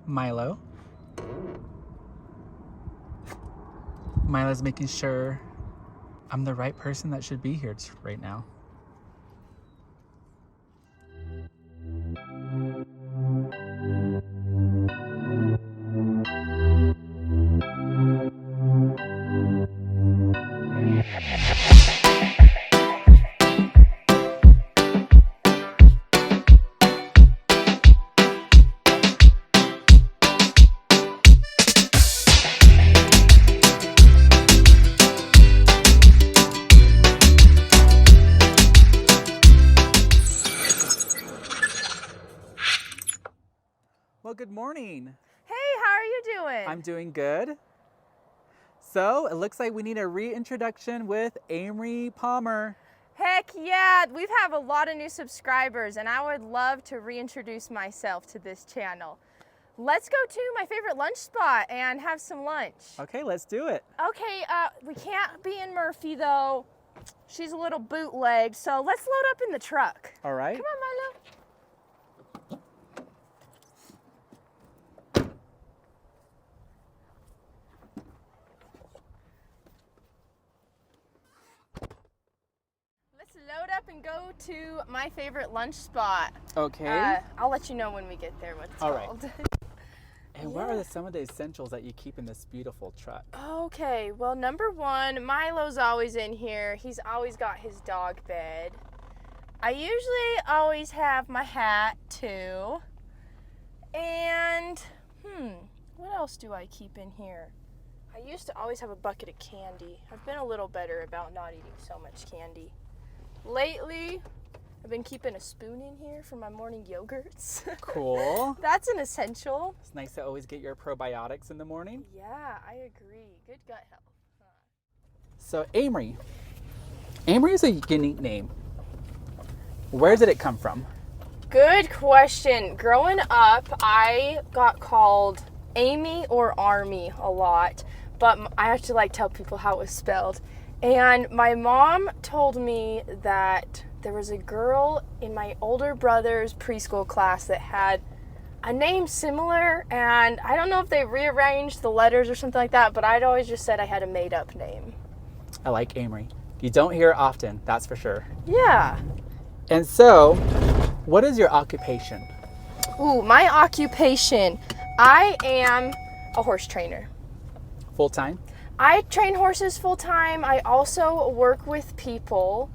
Milo. Milo's making sure I'm the right person that should be here right now. Well, good morning. Hey, how are you doing? I'm doing good. So it looks like we need a reintroduction with Amry Palmer. Heck yeah, we have a lot of new subscribers and I would love to reintroduce myself to this channel. Let's go to my favorite lunch spot and have some lunch. Okay, let's do it. Okay, we can't be in Murphy though. She's a little bootleg, so let's load up in the truck. All right. Come on, Milo. Load up and go to my favorite lunch spot. Okay. I'll let you know when we get there what it's All called. Right. And what are some of the essentials that you keep in this beautiful truck? Okay, well, number one, Milo's always in here. He's always got his dog bed. I usually always have my hat too. And, what else do I keep in here? I used to always have a bucket of candy. I've been a little better about not eating so much candy. Lately, I've been keeping a spoon in here for my morning yogurts. Cool. That's an essential. It's nice to always get your probiotics in the morning. Yeah, I agree. Good gut health. So Amry is a unique name. Where did it come from? Good question. Growing up, I got called Amy or Army a lot, but I actually like tell people how it was spelled. And my mom told me that there was a girl in my older brother's preschool class that had a name similar, and I don't know if they rearranged the letters or something like that, but I'd always just said I had a made-up name. I like Amry. You don't hear it often, that's for sure. Yeah. And so, what is your occupation? Ooh, my occupation. I am a horse trainer. Full-time? I train horses full-time. I also work with people.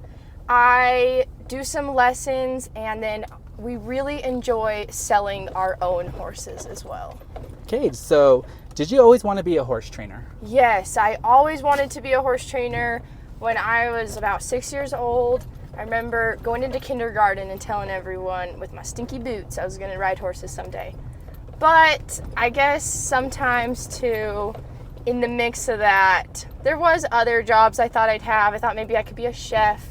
I do some lessons, and then we really enjoy selling our own horses as well. Okay, so did you always want to be a horse trainer? Yes, I always wanted to be a horse trainer. When I was about 6 years old, I remember going into kindergarten and telling everyone with my stinky boots I was going to ride horses someday. But I guess sometimes too, in the mix of that, there was other jobs I thought I'd have. I thought maybe I could be a chef.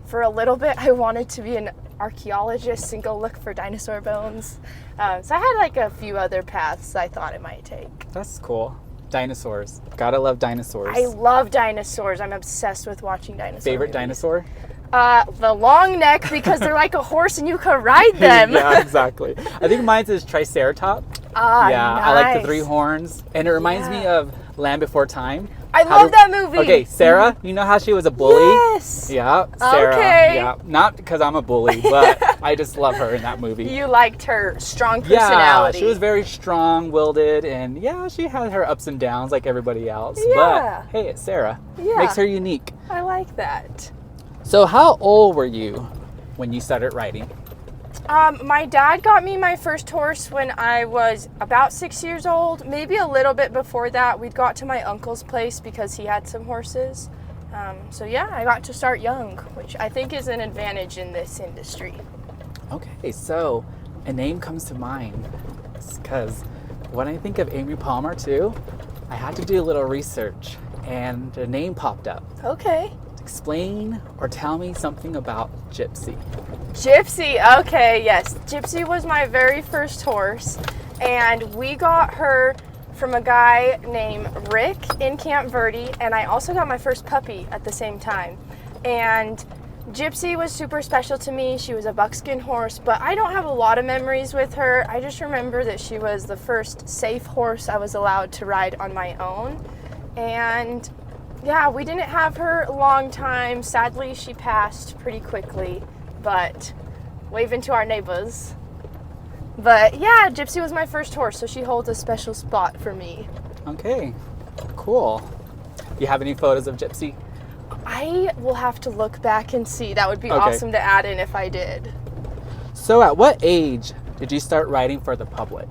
For a little bit, I wanted to be an archaeologist and go look for dinosaur bones. So I had like a few other paths I thought it might take. That's cool. Dinosaurs. Gotta love dinosaurs. I love dinosaurs. I'm obsessed with watching dinosaurs. Favorite dinosaur? The long neck, because they're like a horse and you can ride them. Yeah, exactly. I think mine's is Triceratops. Yeah, nice. I like the three horns. And it reminds me of Land Before Time. I love that movie. Okay, Sarah, you know how she was a bully? Yes. Yeah, Sarah. Okay. Yeah, not because I'm a bully, but I just love her in that movie. You liked her strong personality. Yeah, she was very strong-willed, and yeah, she had her ups and downs like everybody else. Yeah. But hey, it's Sarah. Yeah. Makes her unique. I like that. So how old were you when you started riding? My dad got me my first horse when I was about 6 years old, maybe a little bit before that. We'd got to my uncle's place because he had some horses. So yeah, I got to start young, which I think is an advantage in this industry. Okay, so a name comes to mind because when I think of Amry Palmer too, I had to do a little research and a name popped up. Okay. Explain or tell me something about Gypsy. Gypsy, okay, yes. Gypsy was my very first horse, and we got her from a guy named Rick in Camp Verde, and I also got my first puppy at the same time. And Gypsy was super special to me. She was a buckskin horse, but I don't have a lot of memories with her. I just remember that she was the first safe horse I was allowed to ride on my own. And yeah, we didn't have her a long time. Sadly, she passed pretty quickly, but waving to our neighbors. But yeah, Gypsy was my first horse, so she holds a special spot for me. Okay, cool. Do you have any photos of Gypsy? I will have to look back and see. That would be Okay. awesome to add in if I did. So at what age did you start riding for the public?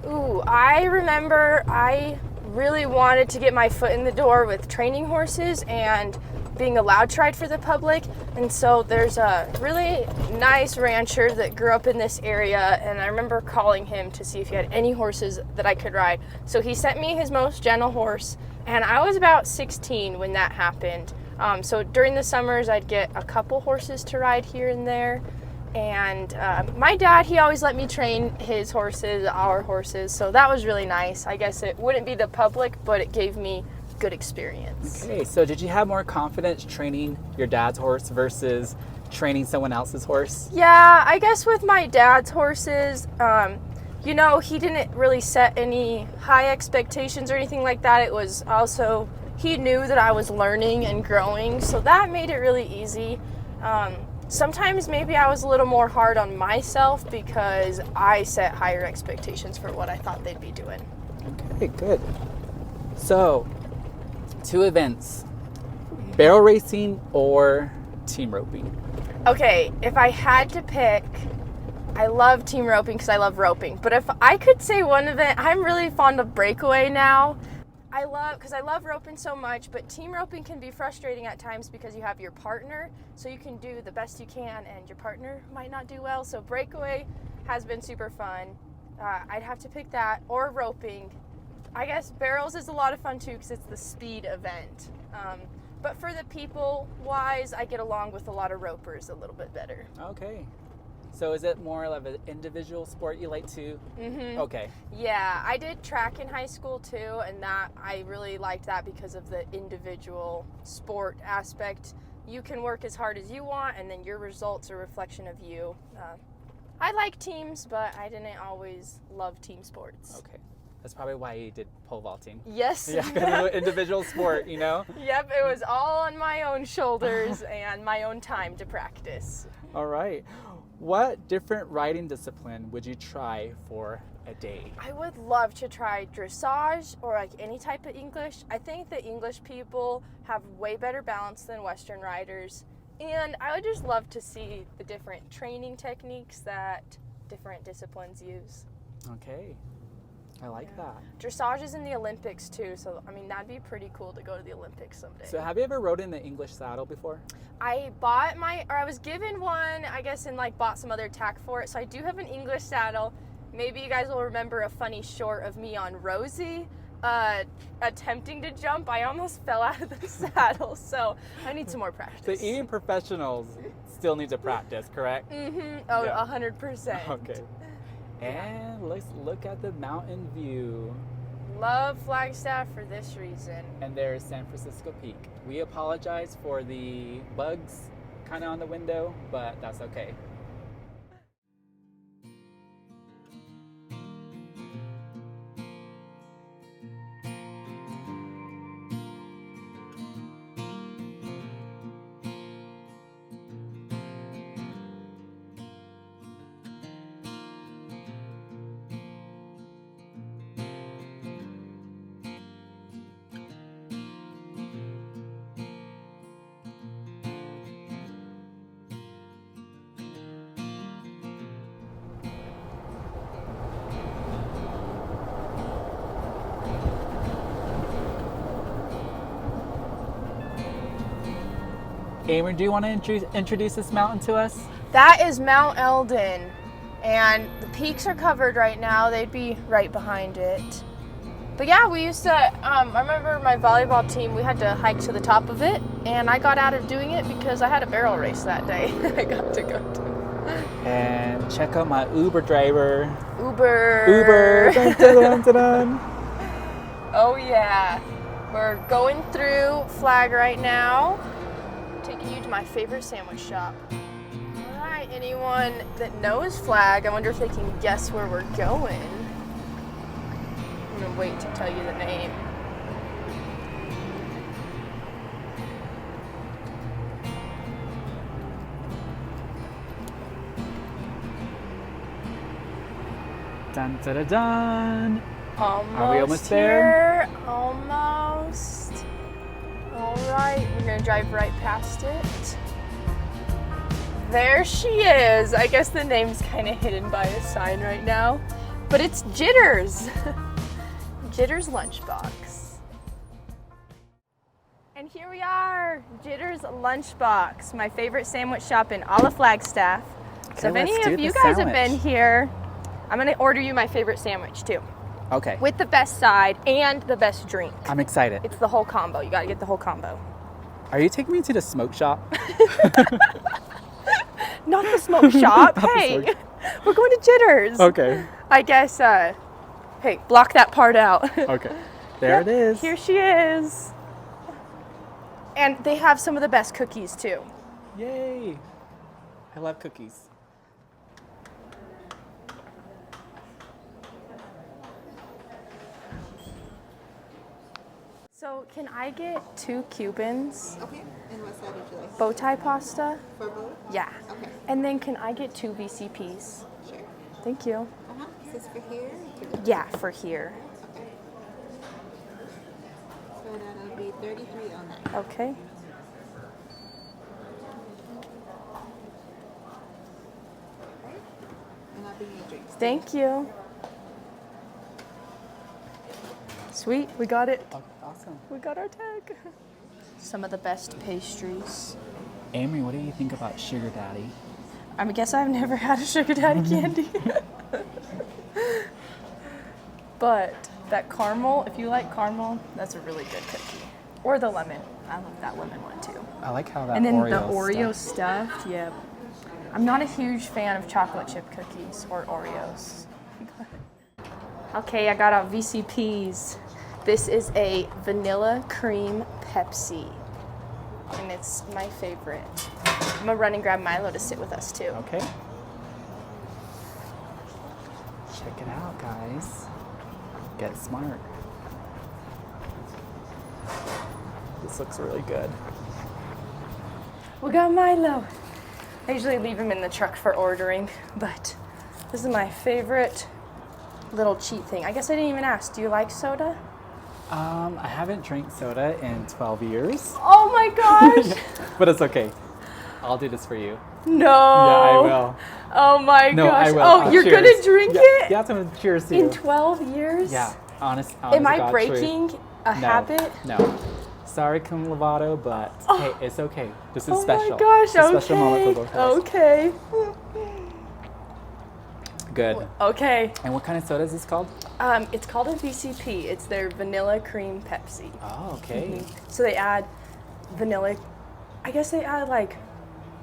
Ooh, I remember I really wanted to get my foot in the door with training horses and being allowed to ride for the public. And so there's a really nice rancher that grew up in this area, and I remember calling him to see if he had any horses that I could ride. So he sent me his most gentle horse, and I was about 16 when that happened. So during the summers, I'd get a couple horses to ride here and there. And my dad, he always let me train his horses, our horses. So that was really nice. I guess it wouldn't be the public, but it gave me good experience. Okay, so did you have more confidence training your dad's horse versus training someone else's horse? Yeah, I guess with my dad's horses, you know, he didn't really set any high expectations or anything like that. It was also, he knew that I was learning and growing, so that made it really easy. Sometimes maybe I was a little more hard on myself because I set higher expectations for what I thought they'd be doing. Okay, good. So, 2 events, barrel racing or team roping? Okay, if I had to pick, I love team roping because I love roping. But if I could say one event, I'm really fond of breakaway now. I love roping so much, but team roping can be frustrating at times because you have your partner, so you can do the best you can and your partner might not do well. So breakaway has been super fun. I'd have to pick that or roping. I guess barrels is a lot of fun too because it's the speed event. But for the people wise, I get along with a lot of ropers a little bit better. Okay. So is it more of an individual sport you like to? Mm-hmm. Okay. Yeah, I did track in high school too, and that I really liked that because of the individual sport aspect. You can work as hard as you want, and then your results are a reflection of you. I like teams, but I didn't always love team sports. Okay. That's probably why you did pole vaulting. Yes. Yeah, because it's an individual sport, you know? Yep, it was all on my own shoulders and my own time to practice. All right. What different riding discipline would you try for a day? I would love to try dressage or like any type of English. I think the English people have way better balance than Western riders. And I would just love to see the different training techniques that different disciplines use. Okay. I like that. Dressage is in the Olympics too, so I mean that'd be pretty cool to go to the Olympics someday. So have you ever rode in the English saddle before? I was given one, I guess, and like bought some other tack for it. So I do have an English saddle. Maybe you guys will remember a funny short of me on Rosie attempting to jump. I almost fell out of the saddle, so I need some more practice. The eating professionals still need to practice, correct? Mm-hmm. Oh, Yeah. 100%. Okay. And let's look at the mountain view. Love Flagstaff for this reason. And there's San Francisco Peak. We apologize for the bugs kind of on the window, but that's okay. Amry, do you want to introduce this mountain to us? That is Mount Eldon, and the peaks are covered right now. They'd be right behind it. But yeah, we used to, I remember my volleyball team, we had to hike to the top of it, and I got out of doing it because I had a barrel race that day I got to go to. And check out my Uber driver. Uber. Dun, dun, dun, dun, dun. Oh yeah. We're going through Flag right now taking you to my favorite sandwich shop. All right, anyone that knows Flag, I wonder if they can guess where we're going. I'm gonna wait to tell you the name. Dun, dun, dun, dun. Almost Are we almost here. Almost. All right, we're gonna drive right past it. There she is. I guess the name's kind of hidden by a sign right now, but it's Jitters. Jitters Lunchbox. And here we are, Jitters Lunchbox, my favorite sandwich shop in all of Flagstaff. So if let's any do of you the guys have been sandwich. here, I'm gonna order you my favorite sandwich too, Okay. with the best side and the best drink. I'm excited. It's the whole combo. You gotta get the whole combo. Are you taking me to the smoke shop? Not the smoke shop. Not the Hey, smoke- we're going to Jitters. Okay. I guess, hey, block that part out. Okay. There it is. Here she is. And they have some of the best cookies too. Yay. I love cookies. So can I get 2 Cubans, Okay, and what side would you like? bow tie pasta? For both? Yeah. Okay, And then can I get 2 VCPs? sure. Thank you. Is this for here? Yeah, for here. Okay. So that'll be 33 on that. Okay. And I'll bring you drinks. Thank you. Sweet, we got it. Oh, awesome. We got our tag. Some of the best pastries. Amry, what do you think about Sugar Daddy? I guess I've never had a sugar daddy candy. But that caramel, if you like caramel, that's a really good cookie. Or the lemon. I love that lemon one too. I like how that And then Oreo the Oreo stuff. stuff, yeah. I'm not a huge fan of chocolate chip cookies or Oreos. Okay, I got our VCPs. This is a vanilla cream Pepsi. And it's my favorite. I'm gonna run and grab Milo to sit with us too. Okay. Check it out, guys. Get smart. This looks really good. We got Milo. I usually leave him in the truck for ordering, but this is my favorite little cheat thing. I guess I didn't even ask, do you like soda? I haven't drank soda in 12 years, Oh my gosh! but it's okay. I'll do this for you. No! Yeah, I will. Oh my No, gosh. I will. Oh, you're Cheers. gonna drink Yeah, it? Yeah, so cheers to In you. 12 years? Yeah, honest Am to I God, breaking truth. a No, habit? No. Sorry, Cum Lovato, but hey, it's okay. This is Oh special. my gosh, It's a special moment okay. for both of us. Okay. Good. Okay. And what kind of soda is this called? It's called a VCP. It's their vanilla cream Pepsi. Oh, okay. So they add vanilla, I guess they add like,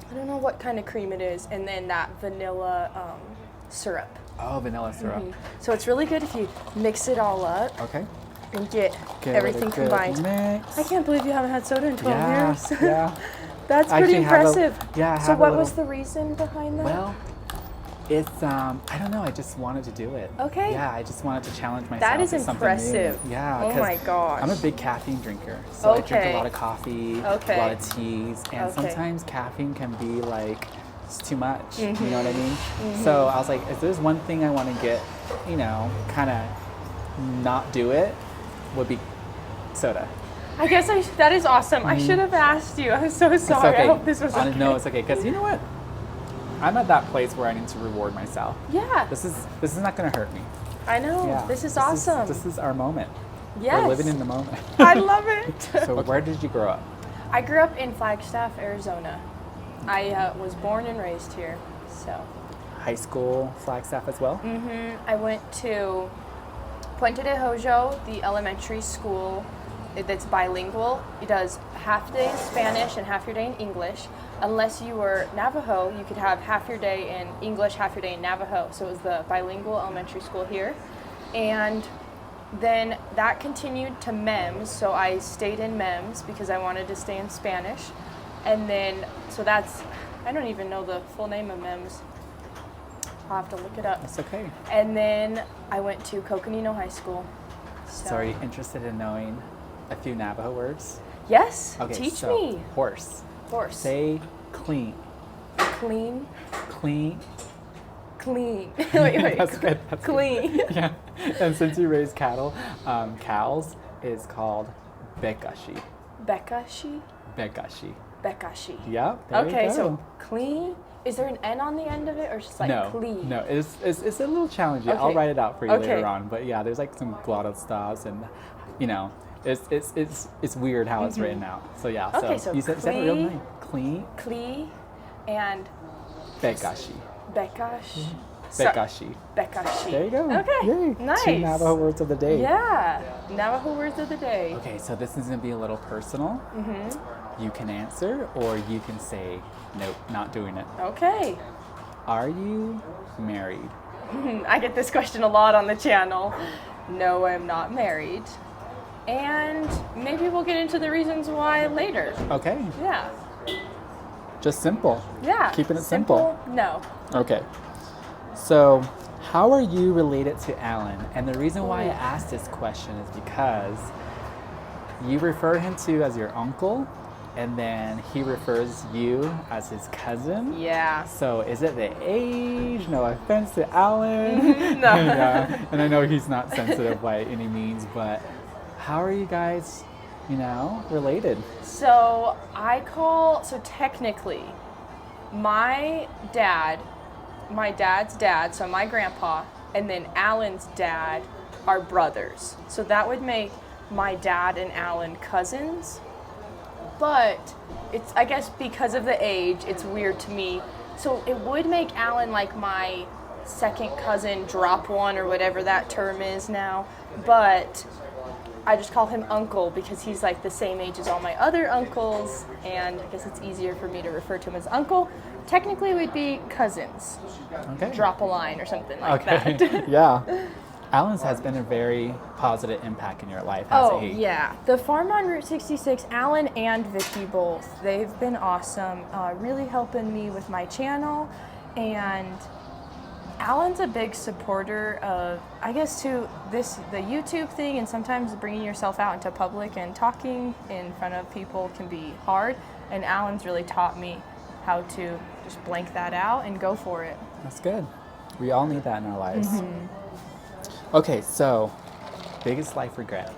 I don't know what kind of cream it is, and then that vanilla syrup. Oh, vanilla syrup. So it's really good if you mix it all up Okay. and get Give everything it a good combined. Mix. I can't believe you haven't had soda in 12 Yeah, years. yeah. That's I pretty actually have a- impressive. yeah, I So have a what was little- the reason behind that? Well, it's I don't know. I just wanted to do it. Okay. Yeah, I just wanted to challenge myself. That is to something impressive. New. Yeah. Oh 'cause my gosh. I'm a big caffeine drinker, so I drink Okay. a lot of coffee, Okay. a lot of teas, and Okay. sometimes caffeine can be like it's too much. You know what I mean? Mm-hmm. So I was like, if there's one thing I want to get, kind of not do it, would be soda. I guess that is awesome. I should have asked you. I'm so It's sorry. okay. I hope this was okay. No, it's okay. Because you know what? I'm at that place where I need to reward myself. Yeah, This is not going to hurt me. I know. Yeah. This is awesome. This is our moment. Yes. We're living in the moment. I love it. So where did you grow up? I grew up in Flagstaff, Arizona. I was born and raised here. So High school, Flagstaff as well? I went to Puente de Hojo, the elementary school that's bilingual. It does half day in Spanish and half your day in English. Unless you were Navajo, you could have half your day in English, half your day in Navajo. So it was the bilingual elementary school here. And then that continued to MEMS, so I stayed in MEMS because I wanted to stay in Spanish. And then, so that's, I don't even know the full name of MEMS. I'll have to look it up. That's okay. And then I went to Coconino High School. So are you interested in knowing a few Navajo words? Yes, Okay, teach so me. Horse. Horse. Say clean. Clean. Clean. Clean. wait. That's good. That's Clean. Good. Yeah. And since you raise cattle, cows is called bekashi. Bekashi. Bekashi. Bekashi. Yep. There Okay, you go. so clean. Is there an N on the end of it, or just like no, clean? No, it's a little challenging. I'll Okay. write it out for you Okay. later on. But yeah, there's like some glottal stops, and you know, it's weird how it's written out. So yeah. Okay, so you said it real clee- nice. Clean. Klee and Bekashi. Bekash. Bekashi. Bekashi. There you go. Okay. Yay. Nice. 2 Navajo words of the day. Yeah. Navajo words of the day. Okay, so this is gonna be a little personal. You can answer, or you can say, nope, not doing it. Okay. Are you married? I get this question a lot on the channel. No, I'm not married. And maybe we'll get into the reasons why later. Okay, Yeah. just simple. Yeah. Keeping it simple. No. Okay. So, how are you related to Alan? And the reason why I asked this question is because you refer him to as your uncle, and then he refers you as his cousin. Yeah. So, is it the age? No offense to Alan. No. Yeah. And I know he's not sensitive by any means, but how are you guys, related? So technically, my dad's dad, so my grandpa, and then Alan's dad are brothers. So that would make my dad and Alan cousins. But it's, I guess because of the age, it's weird to me. So it would make Alan like my second cousin, drop one, or whatever that term is now. But I just call him uncle because he's like the same age as all my other uncles, and I guess it's easier for me to refer to him as uncle. Technically, we'd be cousins. Okay. Drop a line or something like that. Yeah. Alan's has been a very positive impact in your life, hasn't Oh, he? yeah. The farm on Route 66, Alan and Vicky both, they've been awesome, really helping me with my channel. And Alan's a big supporter of, I guess, the YouTube thing, and sometimes bringing yourself out into public and talking in front of people can be hard. And Alan's really taught me how to just blank that out and go for it. That's good. We all need that in our lives. Okay, so biggest life regret.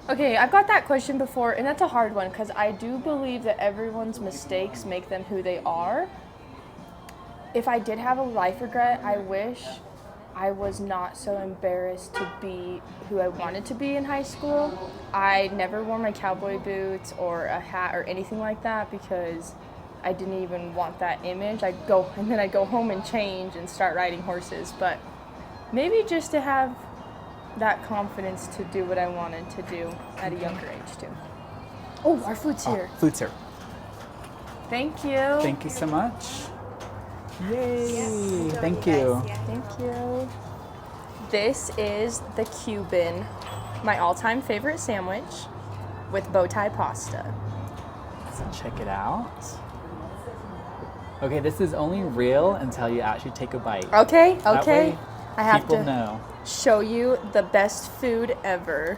Okay, I've got that question before, and that's a hard one because I do believe that everyone's mistakes make them who they are. If I did have a life regret, I wish I was not so embarrassed to be who I wanted to be in high school. I never wore my cowboy boots or a hat or anything like that because I didn't even want that image. I'd go home and change and start riding horses. But maybe just to have that confidence to do what I wanted to do at a younger age too. Oh, our food's here. Food's here. Thank you. Thank you so much. Yay! Yes, Thank you you. guys, yeah. Thank you. This is the Cuban, my all-time favorite sandwich with bow tie pasta. So check it out. Okay, this is only real until you actually take a bite. Okay, That okay. way I have people to know. show you the best food ever.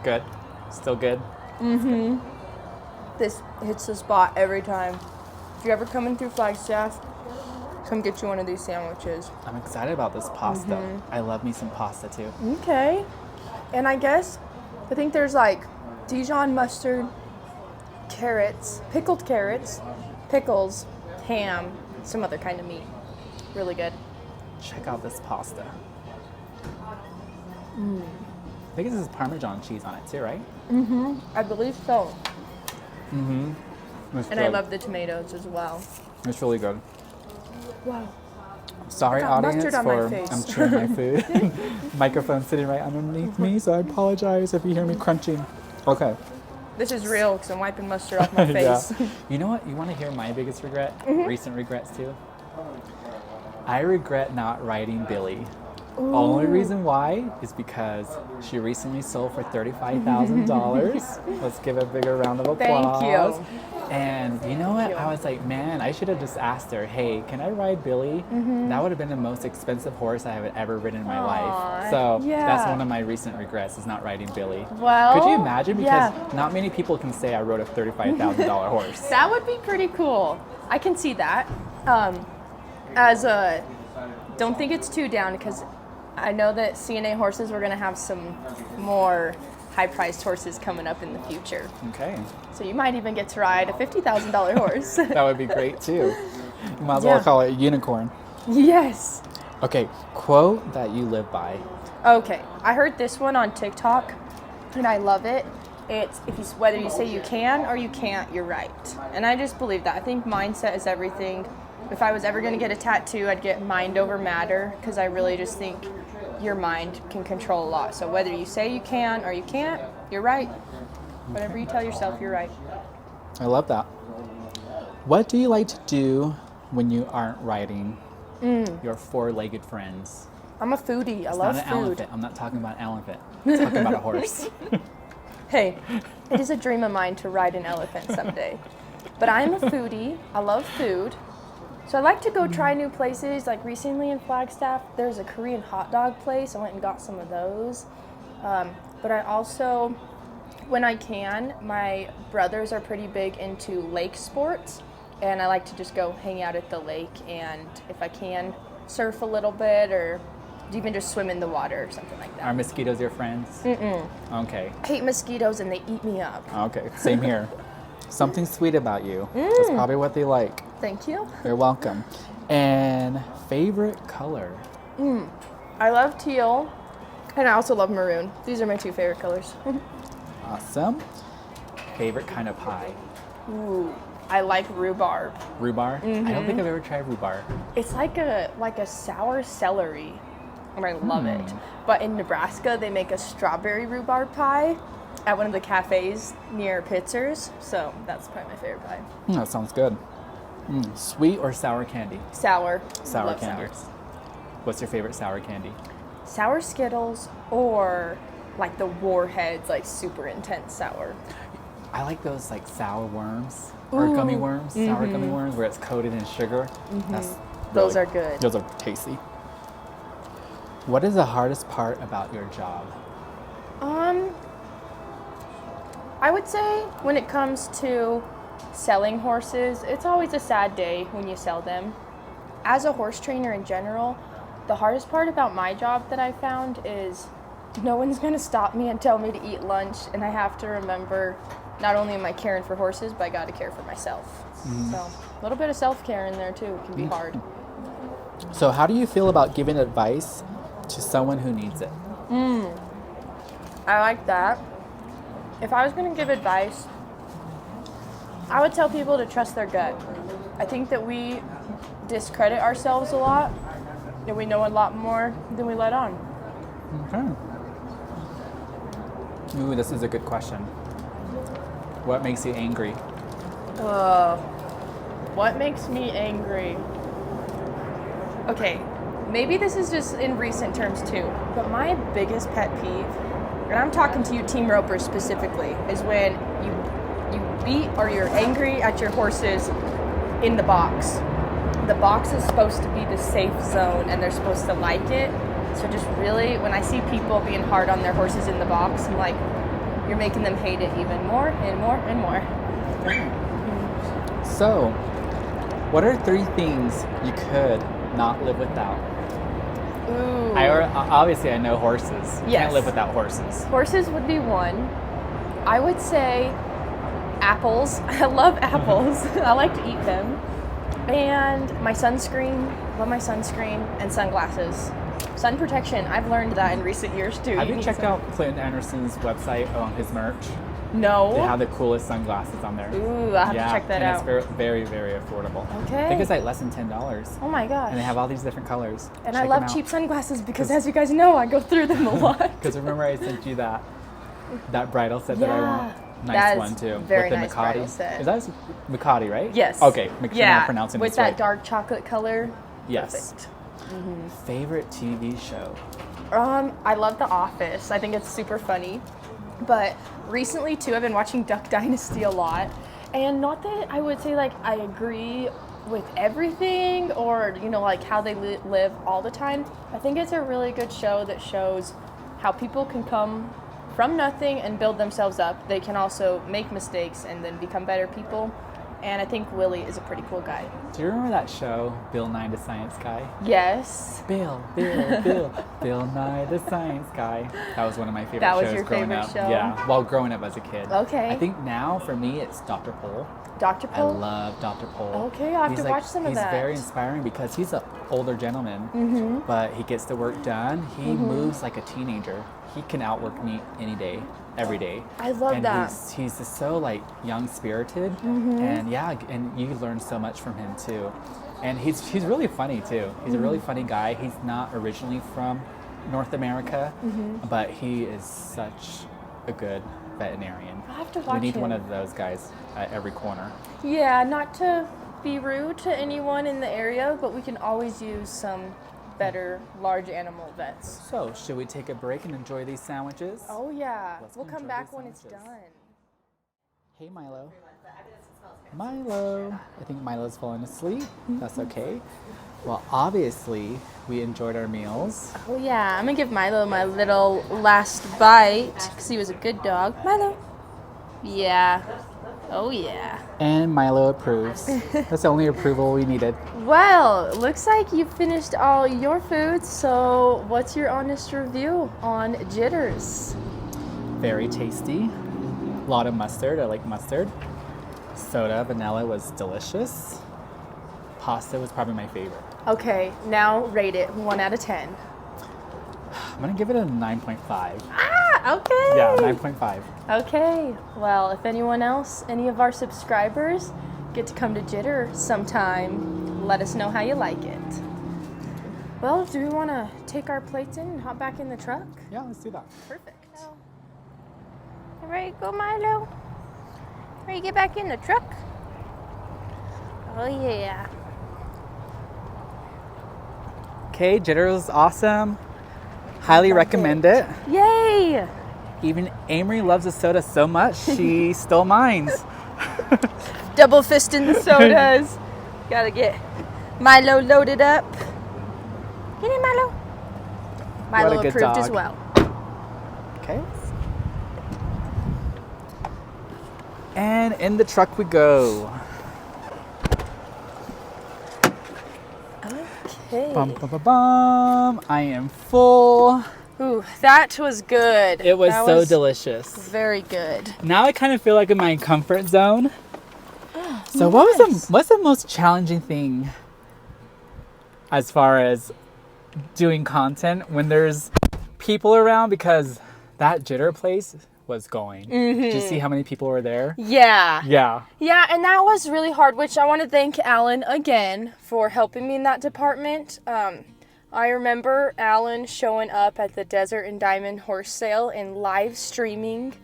Good. Still good. This hits the spot every time. If you're ever coming through Flagstaff, come get you one of these sandwiches. I'm excited about this pasta. I love me some pasta too. Okay. And I think there's like Dijon mustard, carrots, pickled carrots, pickles, ham, some other kind of meat. Really good. Check out this pasta. I think this is Parmesan cheese on it too, right? I believe so. It's And I good. love the tomatoes as well. It's really good. Wow. Sorry, I got audience, mustard on my for face. I'm chewing my food. Microphone sitting right underneath me, so I apologize if you hear me crunching. Okay. This is real because I'm wiping mustard off my face. Yeah. You know what? You want to hear my biggest regret? Recent regrets too? I regret not riding Billy. Only reason why is because she recently sold for $35,000. Let's give a bigger round of applause. Thank you. And you know what? you. I was like, man, I should have just asked her, hey, can I ride Billy? That would have been the most expensive horse I have ever ridden in my life. So that's one of my recent regrets is not riding Billy. Well, could you imagine? Because not many people can say I rode a $35,000 horse. That would be pretty cool. I can see that. Don't think it's too down because I know that C&A Horses, we're going to have some more high-priced horses coming up in the future. Okay. So you might even get to ride a $50,000 horse. That would be great too. You might as well call it a unicorn. Yes. Okay, quote that you live by. Okay, I heard this one on TikTok, and I love it. It's whether you say you can or you can't, you're right. And I just believe that. I think mindset is everything. If I was ever going to get a tattoo, I'd get mind over matter because I really just think your mind can control a lot. So whether you say you can or you can't, you're right. Whatever you tell yourself, you're right. I love that. What do you like to do when you aren't riding your four-legged friends? I'm a foodie. I love not an food. elephant. I'm not talking about an elephant. I'm talking about a horse. Hey, it is a dream of mine to ride an elephant someday. But I'm a foodie. I love food. So I like to go try new places. Like recently in Flagstaff, there's a Korean hot dog place. I went and got some of those. But I also, when I can, my brothers are pretty big into lake sports. And I like to just go hang out at the lake and if I can, surf a little bit or even just swim in the water or something like that. Are mosquitoes your friends? Mm-mm. Okay. I hate mosquitoes and they eat me up. Okay, same here. Something sweet about you. That's probably what they like. Thank you. You're welcome. And favorite color? I love teal and I also love maroon. These are my two favorite colors. Awesome. Favorite kind of pie? Ooh, I like rhubarb. Rhubarb? I don't think I've ever tried rhubarb. It's like a sour celery, and I love it. But in Nebraska, they make a strawberry rhubarb pie at one of the cafes near Pitzer's, so that's probably my favorite pie. That sounds good. Sweet or sour candy? Sour. Sour Love candy. sours. What's your favorite sour candy? Sour Skittles or like the Warheads, like super intense sour. I like those like sour worms or gummy worms, sour gummy worms where it's coated in sugar. Those are good. Those are tasty. What is the hardest part about your job? I would say when it comes to selling horses, it's always a sad day when you sell them. As a horse trainer in general, the hardest part about my job that I found is no one's going to stop me and tell me to eat lunch, and I have to remember not only am I caring for horses, but I got to care for myself. So a little bit of self-care in there too. It can be hard. So how do you feel about giving advice to someone who needs it? I like that. If I was going to give advice, I would tell people to trust their gut. I think that we discredit ourselves a lot, and we know a lot more than we let on. Okay. Ooh, this is a good question. What makes you angry? What makes me angry? Okay, maybe this is just in recent terms too, but my biggest pet peeve, and I'm talking to you team ropers specifically, is when you beat or you're angry at your horses in the box. The box is supposed to be the safe zone and they're supposed to like it. So just really, when I see people being hard on their horses in the box, I'm like, you're making them hate it even more and more and more. So, what are 3 things you could not live without? Ooh. Obviously, I know horses. You Yes. can't live without horses. Horses would be one. I would say apples. I love apples. I like to eat them. And my sunscreen. Love my sunscreen and sunglasses. Sun protection. I've learned that in recent years too. Have you need checked sun- out Clinton Anderson's website on his merch? No. They have the coolest sunglasses on there. Ooh, I'll have to check that out. And it's very, very affordable. Okay. I think it's like less than $10. Oh my gosh. And they have all these different colors. And I love cheap sunglasses because, as you guys know, I go through them a lot. Because remember I sent you that bridal set that I want? Nice That one is too. very with the nice Makati. bridal set. Is that Makati, right? Yes. Okay, make sure I'm pronouncing with this that right. dark chocolate color. Yes. Perfect. Favorite TV show? I love The Office. I think it's super funny. But recently too, I've been watching Duck Dynasty a lot. And not that I would say like I agree with everything or, you know, like how they live all the time. I think it's a really good show that shows how people can come from nothing and build themselves up. They can also make mistakes and then become better people. And I think Willie is a pretty cool guy. Do you remember that show, Bill Nye the Science Guy? Yes. Bill Nye the Science Guy. That was one of my favorite That was shows your growing favorite up. show? Yeah, while growing up as a kid. Okay. I think now for me it's Dr. Pol. Dr. I Pol? love Dr. Pol. Okay, I'll have to watch some of that. He's very inspiring because he's an older gentleman, but he gets the work done. He moves like a teenager. He can outwork me any day, every day. I love that. He's just so like young spirited, and and you learn so much from him too. And he's really funny too. He's a really funny guy. He's not originally from North America, but he is such a good veterinarian. I'll have to watch We need him. one of those guys at every corner. Yeah, not to be rude to anyone in the area, but we can always use some better large animal vets. So, should we take a break and enjoy these sandwiches? Oh yeah, Let's we'll come enjoy back these when it's sandwiches. done. Hey, Milo. Milo. I think Milo's falling asleep. That's okay. Well, obviously, we enjoyed our meals. Oh yeah, I'm gonna give Milo my little last bite because he was a good dog. Milo. Yeah. Oh yeah. And Milo approves. That's the only approval we needed. Well, looks like you finished all your food, so what's your honest review on Jitters? Very tasty. A lot of mustard. I like mustard. Soda, vanilla was delicious. Pasta was probably my favorite. Okay, now rate it 1 out of 10. I'm going to give it a 9.5. Ah, okay. Yeah, 9.5. Okay, well, if anyone else, any of our subscribers get to come to Jitter sometime, let us know how you like it. Well, do we want to take our plates in and hop back in the truck? Yeah, let's do that. Perfect. You ready to go, Milo? Ready to get back in the truck? Oh, yeah. Okay, Jitters was awesome. Highly recommend it. Yay! Even Amry loves the soda so much, she stole mine. Double fisting the sodas. Gotta get Milo loaded up. Get in, Milo. Milo good approved as dog. well. Okay. And in the truck we go. Okay. Bum, bum, bum, bum. I am full. Ooh, that was good. It was That so delicious. Very good. Now I kind of feel like in my comfort zone. So Nice. what's the most challenging thing as far as doing content when there's people around? Because that Jitter place was going. Did you see how many people were there? Yeah. Yeah. Yeah, and that was really hard, which I want to thank Alan again for helping me in that department. I remember Alan showing up at the Desert and Diamond horse sale and live streaming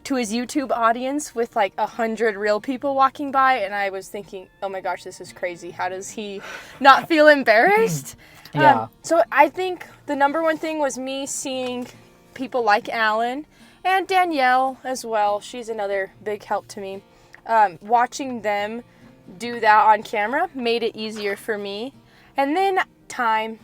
to his YouTube audience with like 100 real people walking by, and I was thinking, oh my gosh, this is crazy. How does he not feel embarrassed? Yeah. So I think the number one thing was me seeing people like Alan and Danielle as well. She's another big help to me. Watching them do that on camera made it easier for me. And then time.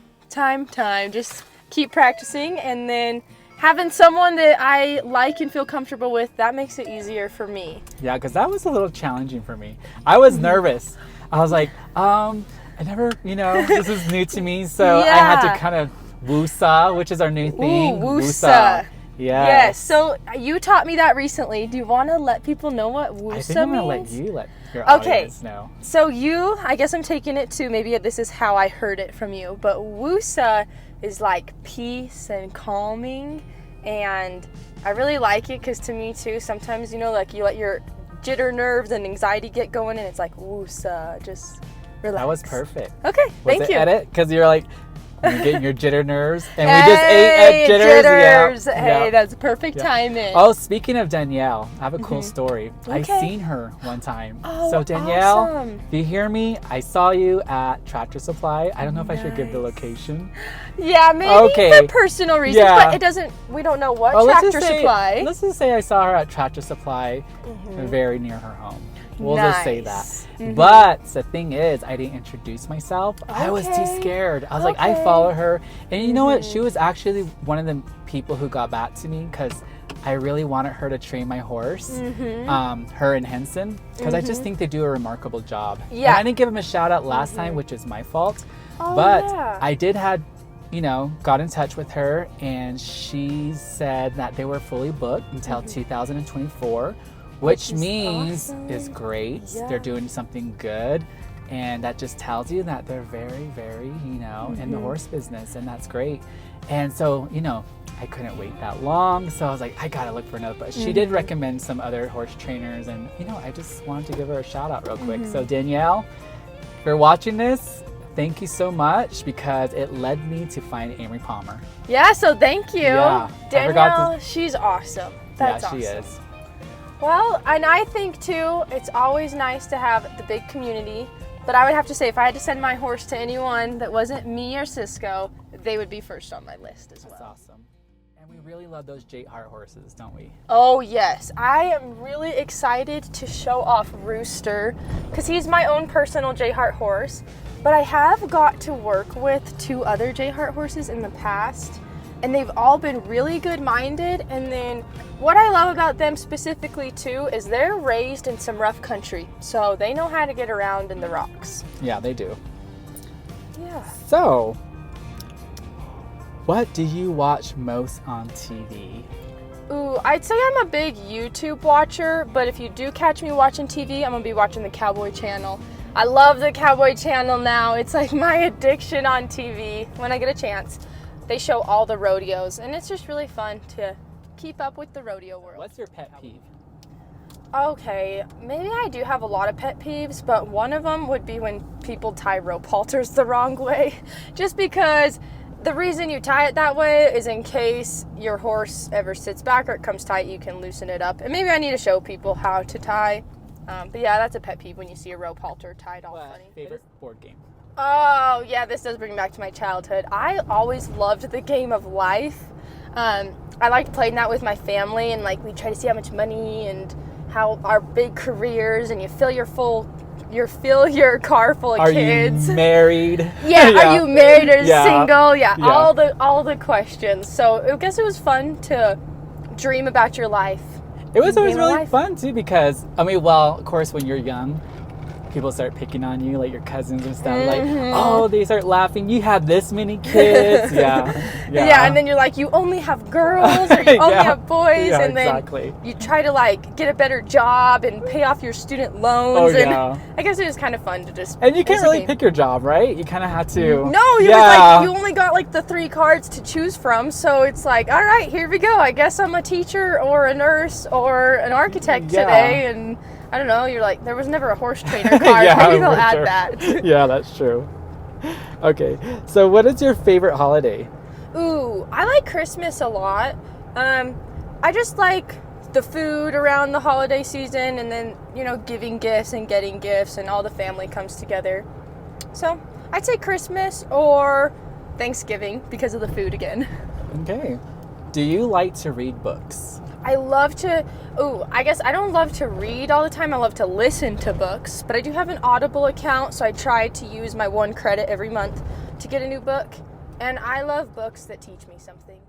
Just keep practicing, and then having someone that I like and feel comfortable with, that makes it easier for me. Yeah, because that was a little challenging for me. I was nervous. I was like, I never, this is new to me, so I had Yeah. to kind of woosah, which is our new thing. Ooh, woosah. Yeah. Yes, so you taught me that recently. Do you want to let people know what I think woosah I'm going means? to let you let your Okay. audience know. So I guess I'm taking it to, maybe this is how I heard it from you, but woosah is like peace and calming, and I really like it because to me too, sometimes, like you let your jitter nerves and anxiety get going, and it's like woosah, just relax. That was perfect. Okay, Was thank it you. edit? Because you're like, You're getting your jitter nerves. And we just ate at Jitters. Yeah. Hey, Yeah. that's perfect Yeah. timing. Oh, speaking of Danielle, I have a cool story. I Okay. seen her one time. Oh, So Danielle, awesome. if you hear me, I saw you at Tractor Supply. I don't know if I should give the location. Yeah, maybe Okay. for personal reasons, Yeah. but it doesn't. We don't know what Well, Tractor Supply. Let's just say I saw her at Tractor Supply, very near her home. We'll just say that. Nice. But the thing is, I didn't introduce myself. I was too Okay. scared. I was like, I Okay. follow her. And you know what? She was actually one of the people who got back to me because I really wanted her to train my horse, her and Henson, because I just think they do a remarkable job. Yeah. And I didn't give them a shout out last time, which is my fault. Oh, but yeah. I did got in touch with her, and she said that they were fully booked until 2024. Which is means awesome. is great. Yeah. They're doing something good. And that just tells you that they're very, very, in the horse business. And that's great. And so, I couldn't wait that long. So I was like, I got to look for another. But she did recommend some other horse trainers. And, I just wanted to give her a shout out real quick. So Danielle, if you're watching this, thank you so much because it led me to find Amry Palmer. Yeah, so thank you. Yeah, I forgot Danielle, she's awesome. That's awesome. She is. Well, and I think too, it's always nice to have the big community. But I would have to say, if I had to send my horse to anyone that wasn't me or Cisco, they would be first on my list as well. That's awesome. And we really love those J Hart horses, don't we? Oh yes, I am really excited to show off Rooster because he's my own personal J Hart horse. But I have got to work with 2 other J Hart horses in the past, and they've all been really good-minded. And then what I love about them specifically too is they're raised in some rough country, so they know how to get around in the rocks. Yeah, they do. Yeah. So, what do you watch most on TV? Ooh, I'd say I'm a big YouTube watcher, but if you do catch me watching TV, I'm gonna be watching the Cowboy Channel. I love the Cowboy Channel now. It's like my addiction on TV when I get a chance. They show all the rodeos, and it's just really fun to keep up with the rodeo world. What's your pet peeve? Okay, maybe I do have a lot of pet peeves, but one of them would be when people tie rope halters the wrong way. Just because the reason you tie it that way is in case your horse ever sits back or it comes tight, you can loosen it up. And maybe I need to show people how to tie. But yeah, that's a pet peeve when you see a rope halter tied all funny. Favorite board game? Oh, yeah, this does bring me back to my childhood. I always loved the game of life. I liked playing that with my family, and like we try to see how much money and how our big careers, and you fill your car full of kids. Are you married? Yeah, are you married or Yeah. single? Yeah, Yeah. all the questions. So I guess it was fun to dream about your life. It was always Game of really life. fun too because, of course, when you're young, people start picking on you, like your cousins and stuff. Like, oh, they start laughing. You have this many kids. Yeah. Yeah, and then you're like, you only have girls or you only Yeah. have boys, Yeah, and then exactly. you try to like get a better job and pay off your student loans. Oh, and yeah. I guess it was kind of fun to just. And you can't play really some pick your job, right? You kind of had to. No, you was like you only got like the 3 cards to choose from, so it's like, all right, here we go. I guess I'm a teacher or a nurse or an architect Yeah. today, and I don't know. You're like, there was never a horse trainer card. Yeah, Maybe they'll for add sure. that. Yeah, that's true. Okay, so what is your favorite holiday? Ooh, I like Christmas a lot. I just like the food around the holiday season, and then, giving gifts and getting gifts, and all the family comes together. So I'd say Christmas or Thanksgiving because of the food again. Okay. Do you like to read books? I love to, I guess I don't love to read all the time. I love to listen to books, but I do have an Audible account, so I try to use my 1 credit every month to get a new book. And I love books that teach me something.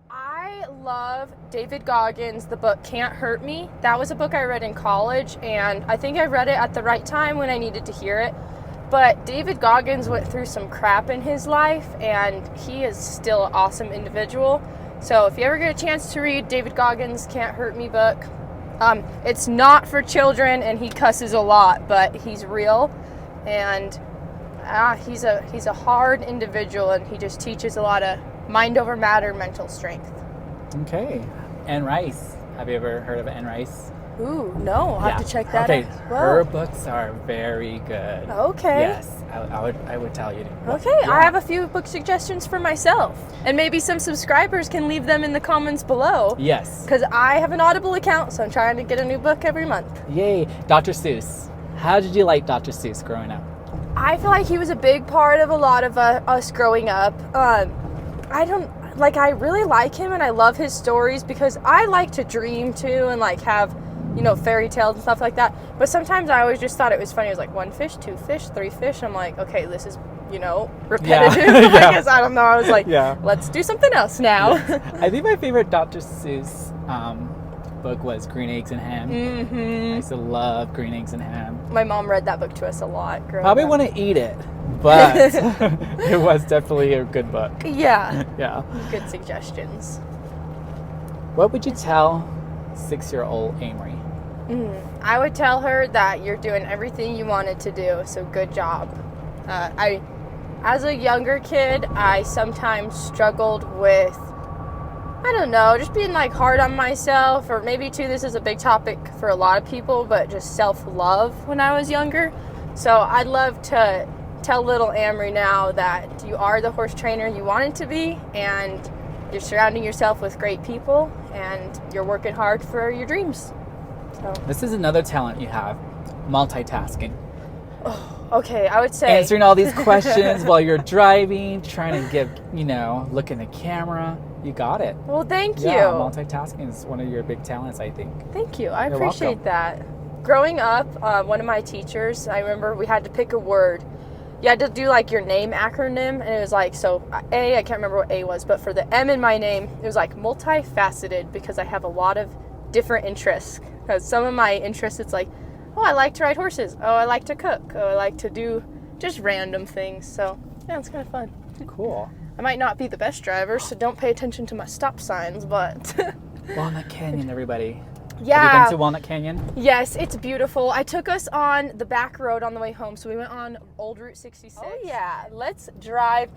I love David Goggins' the book Can't Hurt Me. That was a book I read in college, and I think I read it at the right time when I needed to hear it. But David Goggins went through some crap in his life, and he is still an awesome individual. So if you ever get a chance to read David Goggins' Can't Hurt Me book, it's not for children, and he cusses a lot, but he's real, and he's a hard individual, and he just teaches a lot of mind over matter mental strength. Okay. Anne Rice. Have you ever heard of Anne Rice? Ooh, no, I'll have to check that okay. out as well. Her books are very good. Okay. Yes, I would tell you. Okay, I have a few book suggestions for myself. And maybe some subscribers can leave them in the comments below. Yes. Because I have an Audible account, so I'm trying to get a new book every month. Yay. Dr. Seuss. How did you like Dr. Seuss growing up? I feel like he was a big part of a lot of us growing up. I really like him and I love his stories because I like to dream too and like have, fairy tales and stuff like that. But sometimes I always just thought it was funny. It was like 1 fish, 2 fish, 3 fish. I'm like, okay, this is, repetitive. Yeah. I guess, I don't know. I was like, let's do something else now. Yes. I think my favorite Dr. Seuss book was Green Eggs and Ham. Mm-hmm. I used to love Green Eggs and Ham. My mom read that book to us a lot growing Probably up. want to eat it, but it was definitely a good book. Yeah. Yeah. Good suggestions. What would you tell 6-year-old Amry? I would tell her that you're doing everything you wanted to do, so good job. As a younger kid, I sometimes struggled with, just being like hard on myself, or maybe too, this is a big topic for a lot of people, but just self-love when I was younger. So I'd love to tell little Amry now that you are the horse trainer you wanted to be, and you're surrounding yourself with great people, and you're working hard for your dreams. So. This is another talent you have, multitasking. Okay, I would say answering all these questions while you're driving, trying to give, look in the camera. You got it. Well, thank you. Yeah, multitasking is one of your big talents, I think. Thank you. I You're appreciate welcome. that. Growing up, one of my teachers, I remember we had to pick a word. You had to do like your name acronym, and it was like, so A, I can't remember what A was, but for the M in my name, it was like multifaceted because I have a lot of different interests. Because some of my interests, it's like, oh, I like to ride horses. Oh, I like to cook. Oh, I like to do just random things. So, yeah, it's kind of fun. Cool. I might not be the best driver, so don't pay attention to my stop signs, but... Walnut Canyon, everybody. Yeah. Have you been to Walnut Canyon? Yes, it's beautiful. I took us on the back road on the way home, so we went on Old Route 66. Oh, yeah. Let's drive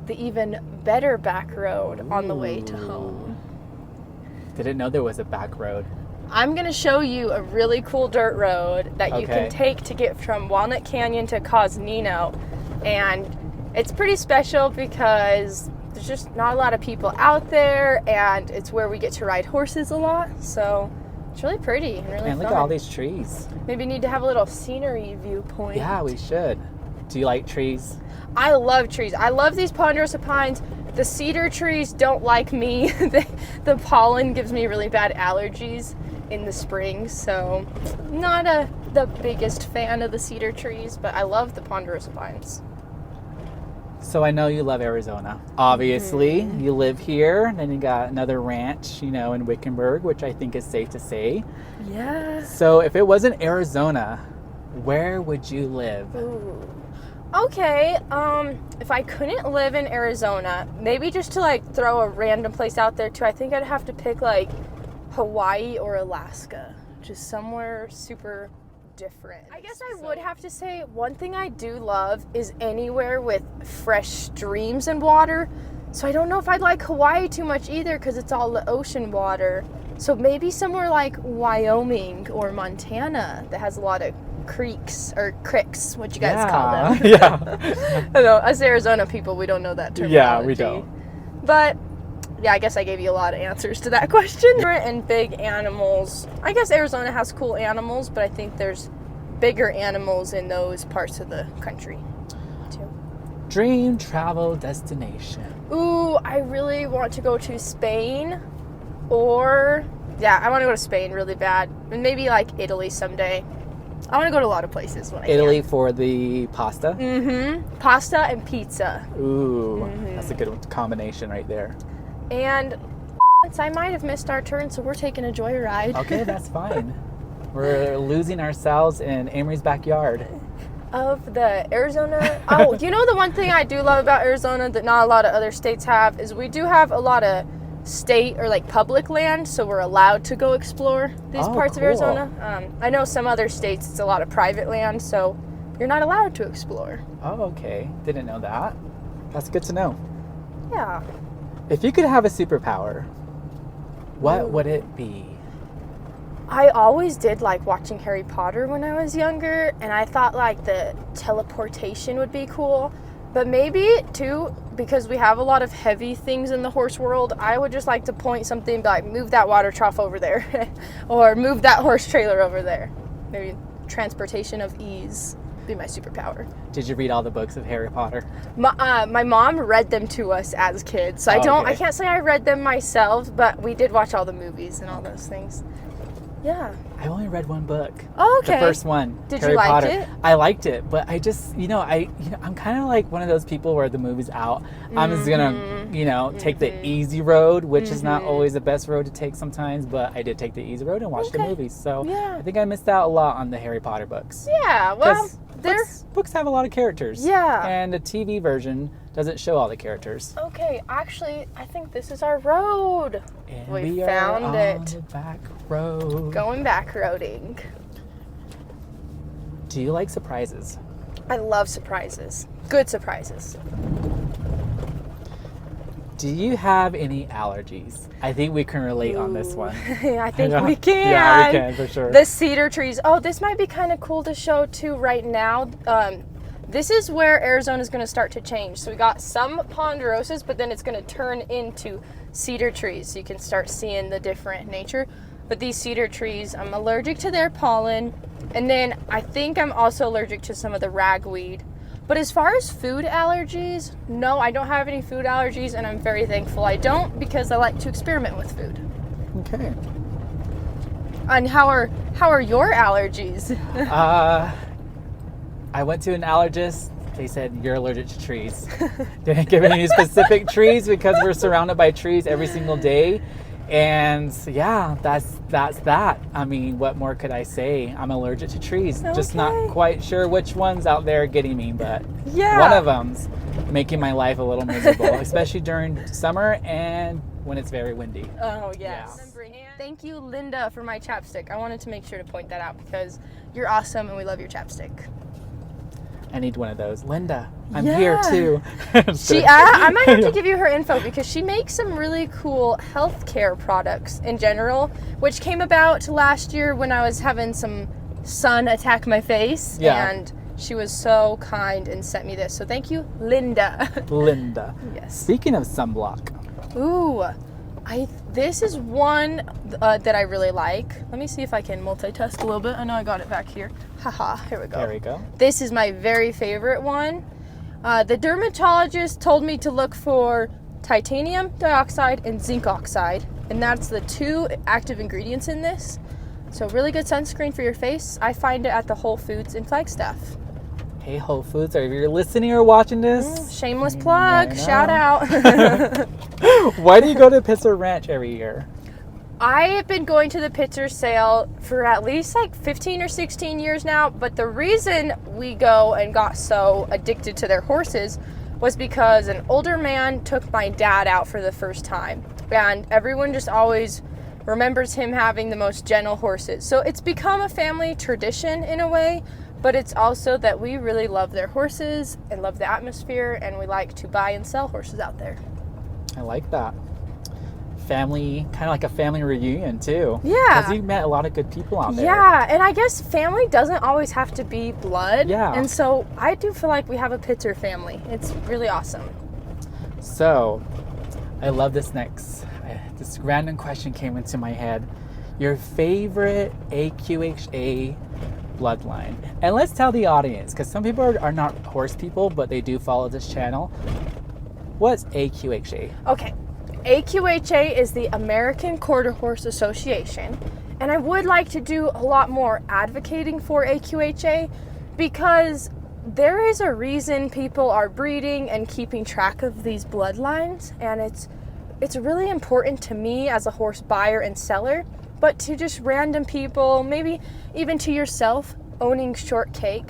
the even better back road on the way to home. Didn't know there was a back road. I'm going to show you a really cool dirt road that you can take to get from Walnut Canyon to Cosnino. And it's pretty special because there's just not a lot of people out there, and it's where we get to ride horses a lot. So it's really pretty and really fun. And look at all these trees. Maybe need to have a little scenery viewpoint. Yeah, we should. Do you like trees? I love trees. I love these ponderosa pines. The cedar trees don't like me. The pollen gives me really bad allergies in the spring, so not the biggest fan of the cedar trees, but I love the ponderosa pines. So I know you love Arizona. Obviously, you live here, and then you got another ranch, in Wickenburg, which I think is safe to say. Yeah. So if it wasn't Arizona, where would you live? Ooh. Okay, if I couldn't live in Arizona, maybe just to like throw a random place out there too, I think I'd have to pick like Hawaii or Alaska. Just somewhere super different. I guess I would have to say one thing I do love is anywhere with fresh streams and water. So I don't know if I'd like Hawaii too much either because it's all the ocean water. So maybe somewhere like Wyoming or Montana that has a lot of creeks or cricks, what you guys call them. Yeah. I know, us Arizona people, we don't know that terminology. Yeah, we don't. But yeah, I guess I gave you a lot of answers to that question. And big animals. I guess Arizona has cool animals, but I think there's bigger animals in those parts of the country too. Dream travel destination. Ooh, I really want to go to Spain, or I want to go to Spain really bad, and maybe like Italy someday. I want to go to a lot of places when I Italy can. for the pasta? Mm-hmm. Pasta and pizza. Ooh, that's a good combination right there. And I might have missed our turn, so we're taking a joyride. Okay, that's fine. We're losing ourselves in Amry's backyard. Of the Arizona. Oh, the one thing I do love about Arizona that not a lot of other states have is we do have a lot of state or like public land, so we're allowed to go explore these parts of Arizona. I know some other states it's a lot of private land, so you're not allowed to explore. Oh, okay. Didn't know that. That's good to know. Yeah. If you could have a superpower, what would it be? I always did like watching Harry Potter when I was younger, and I thought like the teleportation would be cool. But maybe too, because we have a lot of heavy things in the horse world, I would just like to point something and be like, move that water trough over there, or move that horse trailer over there. Maybe transportation of ease would be my superpower. Did you read all the books of Harry Potter? My mom read them to us as kids, so I can't say I read them myself, but we did watch all the movies and all those things. Yeah. I only read one book. Oh, okay. The first one. Did Harry you like Potter. it? I liked it, but I just, I'm kind of like one of those people where the movie's out. I'm just gonna, take the easy road, which is not always the best road to take sometimes, but I did take the easy road and watch the movies. So yeah. I think I missed out a lot on the Harry Potter books. Yeah, well, books have a lot of characters. Yeah. And the TV version doesn't show all the characters. Okay, actually, I think this is our road. And we found found it. On it. the back road. Going back roading. Do you like surprises? I love surprises. Good surprises. Do you have any allergies? I think we can relate on this one. I think we can. Yeah, we can, for sure. The cedar trees. Oh, this might be kind of cool to show too right now. This is where Arizona is going to start to change. So we got some ponderosas, but then it's going to turn into cedar trees. So you can start seeing the different nature. But these cedar trees, I'm allergic to their pollen. And then I think I'm also allergic to some of the ragweed. But as far as food allergies, no, I don't have any food allergies, and I'm very thankful I don't, because I like to experiment with food. Okay. And how are your allergies? I went to an allergist. They said, you're allergic to trees. Didn't give any specific trees because we're surrounded by trees every single day. And yeah, that's that. I mean, what more could I say? I'm allergic to trees. Okay. Just not quite sure which one's out there getting me, but yeah. One of them's making my life a little miserable, especially during summer and when it's very windy. Oh, yes. Yeah. Thank you, Linda, for my chapstick. I wanted to make sure to point that out because you're awesome and we love your chapstick. I need one of those. Linda, I'm Yeah. here too. I might have to give you her info because she makes some really cool healthcare products in general, which came about last year when I was having some sun attack my face. Yeah. And she was so kind and sent me this. So thank you, Linda. Linda. Yes. Speaking of sunblock. Ooh, this is one that I really like. Let me see if I can multitask a little bit. I know I got it back here. Haha, here we go. There we go. This is my very favorite one. The dermatologist told me to look for titanium dioxide and zinc oxide, and that's the two active ingredients in this. So really good sunscreen for your face. I find it at the Whole Foods in Flagstaff. Hey, Whole Foods, if you're listening or watching this. Shameless plug, shout out. Why do you go to Pitzer Ranch every year? I have been going to the Pitzer sale for at least like 15 or 16 years now, but the reason we go and got so addicted to their horses was because an older man took my dad out for the first time, and everyone just always remembers him having the most gentle horses. So it's become a family tradition in a way, but it's also that we really love their horses and love the atmosphere, and we like to buy and sell horses out there. I like that. Family, kind of like a family reunion too. Yeah. Because you met a lot of good people out there. Yeah, and I guess family doesn't always have to be blood. Yeah. And so I do feel like we have a Pitzer family. It's really awesome. So, I love this next. This random question came into my head. Your favorite AQHA bloodline? And let's tell the audience, because some people are not horse people, but they do follow this channel. What's AQHA? Okay. AQHA is the American Quarter Horse Association, and I would like to do a lot more advocating for AQHA because there is a reason people are breeding and keeping track of these bloodlines, and it's really important to me as a horse buyer and seller, but to just random people, maybe even to yourself owning Shortcake.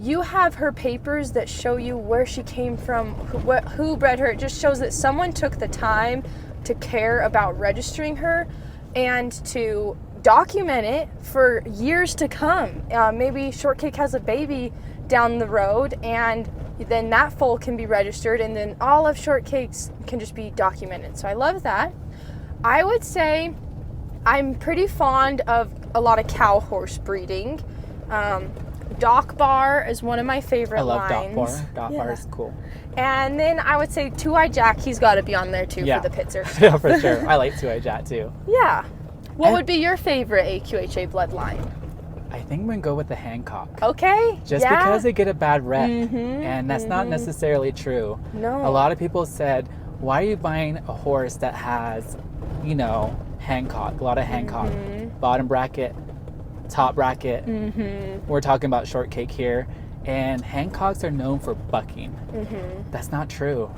You have her papers that show you where she came from, who bred her. It just shows that someone took the time to care about registering her and to document it for years to come. Maybe Shortcake has a baby down the road, and then that foal can be registered, and then all of Shortcake's can just be documented. So I love that. I would say I'm pretty fond of a lot of cow horse breeding. Dock Bar is one of my favorite I love lines. Dock Bar. Dock Bar is cool. And then I would say Two-Eye Jack, he's got to be on there too Yeah. for the Pitzer. Yeah, for sure. I like Two-Eye Jack too. Yeah. What And- would be your favorite AQHA bloodline? I think I'm going to go with the Hancock. Okay. Just yeah. because they get a bad rep. And that's not necessarily true. No. A lot of people said, why are you buying a horse that has, you know, Hancock, a lot of Hancock, bottom bracket, top bracket. We're talking about shortcake here. And Hancocks are known for bucking. That's not true.